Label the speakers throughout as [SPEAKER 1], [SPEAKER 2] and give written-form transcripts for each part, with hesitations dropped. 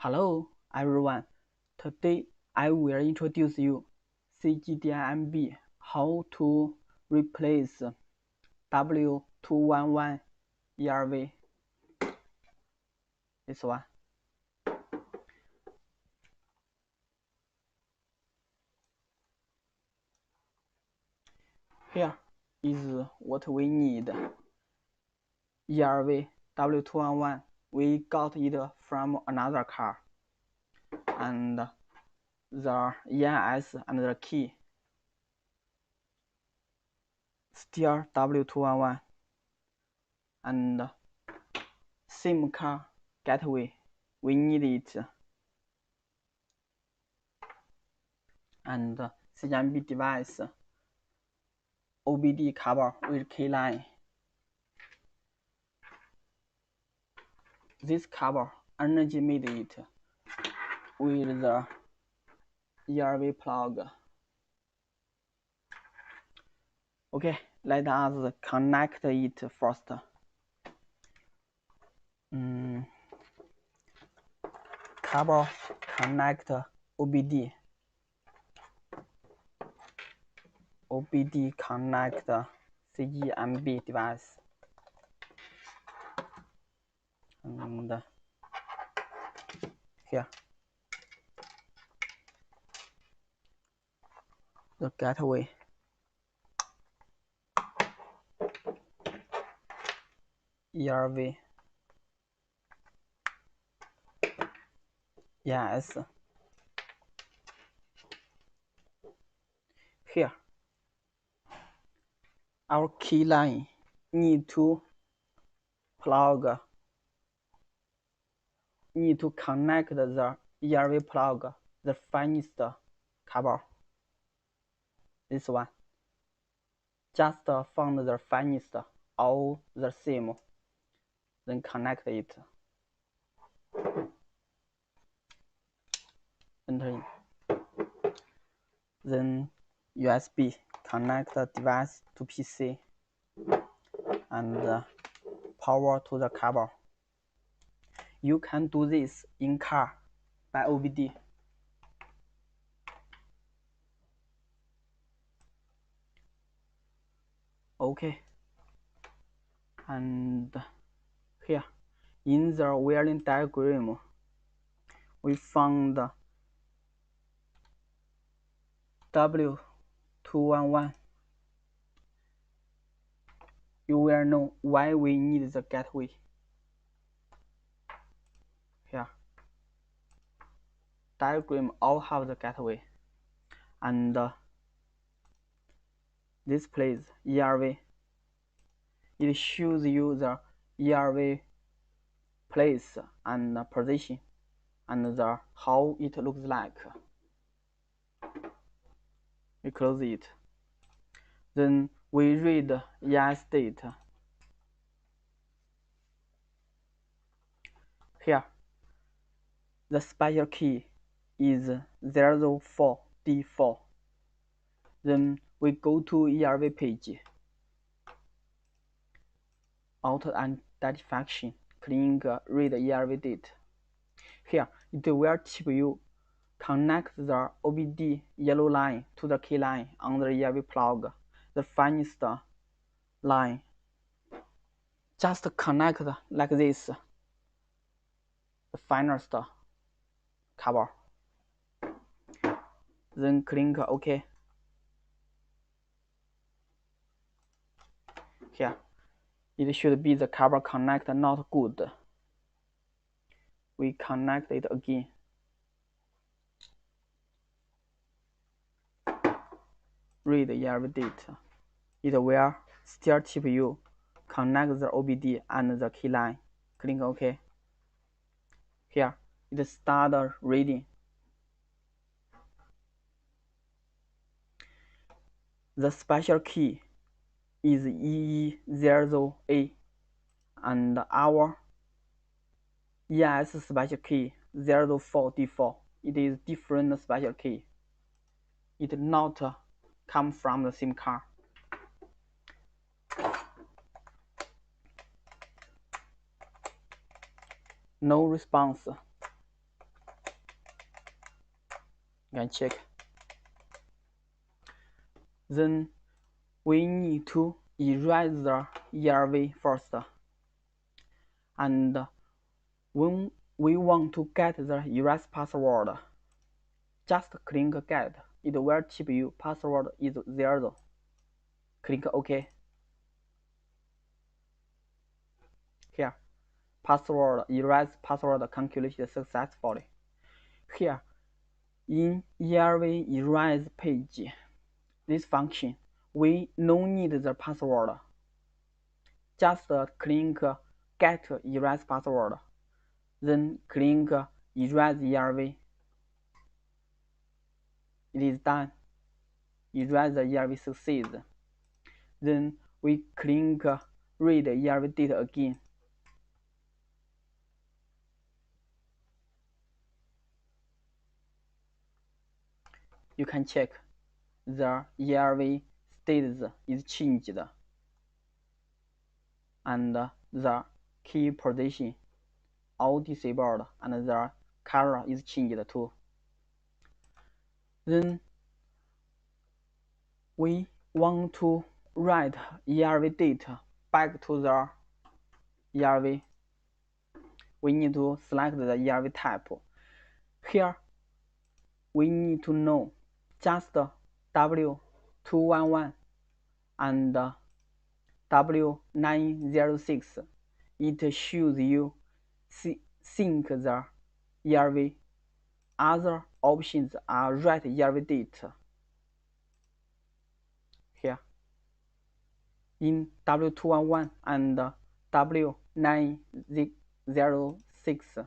[SPEAKER 1] Hello everyone, today I will introduce you CGDI MB, how to replace W211 ELV. This one. Here is what we need. ELV W211, we got it from another car, and the ENS and the key still W211, and SIM card gateway, we need it, and CGMB device OBD cover with key line. This cover energy made it with the ELV plug. Okay, let us connect it first. Cover connect OBD. OBD connect CGMB device. And here the gateway. ELV. Yes. Here our key line need to connect the ELV plug, the finest cover. This one. Just find the finest or the same, then connect it. Enter in. Then USB connect the device to PC and power to the cover. You can do this in car by OBD. Okay. And here in the wiring diagram, we found W211. You will know why we need the gateway. Here, diagram all have the gateway, and this place ELV. It shows you the ELV place and position, and the how it looks like. We close it. Then we read ES date. Here, the special key is 04D4. Then we go to ELV page. Auto identification, click read ELV date. Here, it will tip you connect the OBD yellow line to the key line on the ELV plug, the finest line. Just connect like this, the finest cover. Then click OK. Here, it should be the cover connect not good. We connect it again. Read ELV date. It will still tip you connect the OBD and the key line. Click OK. Here, it starts reading. The special key is EE0A, and our ES special key 04D4. It is different special key. It not come from the same car. No response. You can check. Then we need to erase the ELV first, and when we want to get the erase password, just click get. It will tell you password is 0. Click OK. Here, password erase password calculated successfully. Here, in ELV erase page, this function, we no need the password. Just click get erase password, then click erase ELV. It is done. Erase the ELV succeeds. Then we click read ELV data again. You can check the ELV status is changed and the key position all disabled and the color is changed too. Then we want to write ELV data back to the ELV. We need to select the ELV type. Here we need to know just W211 and W906. It shows you sync the ELV. Other options are write ELV data. Here in W211 and W906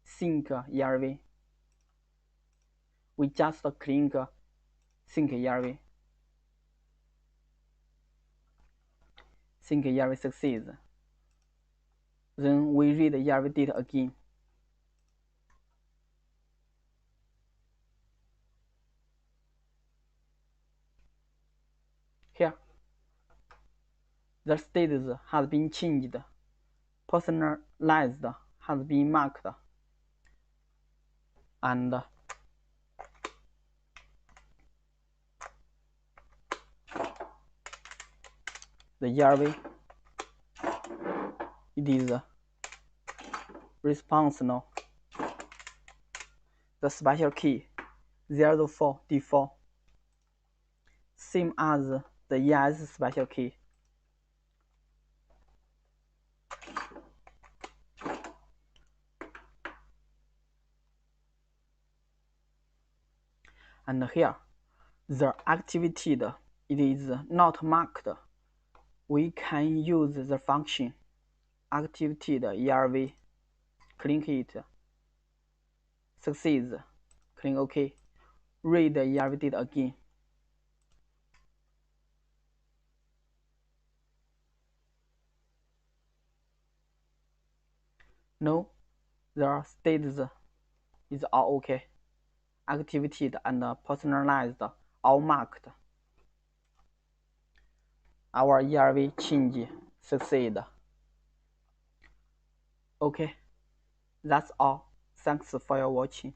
[SPEAKER 1] sync ELV. We just click sync ELV. Sync ELV succeeds. Then we read ELV data again. Here, the status has been changed. Personalized has been marked, and the ELV, it is response now. The special key 04D4, same as the ES special key. And here, the activated, it is not marked. We can use the function activated ELV. Click it. Succeeds. Click OK. Read the ELV data again. No, the status is all OK. Activated and personalized all marked. Our ELV change succeed. OK, that's all. Thanks for your watching.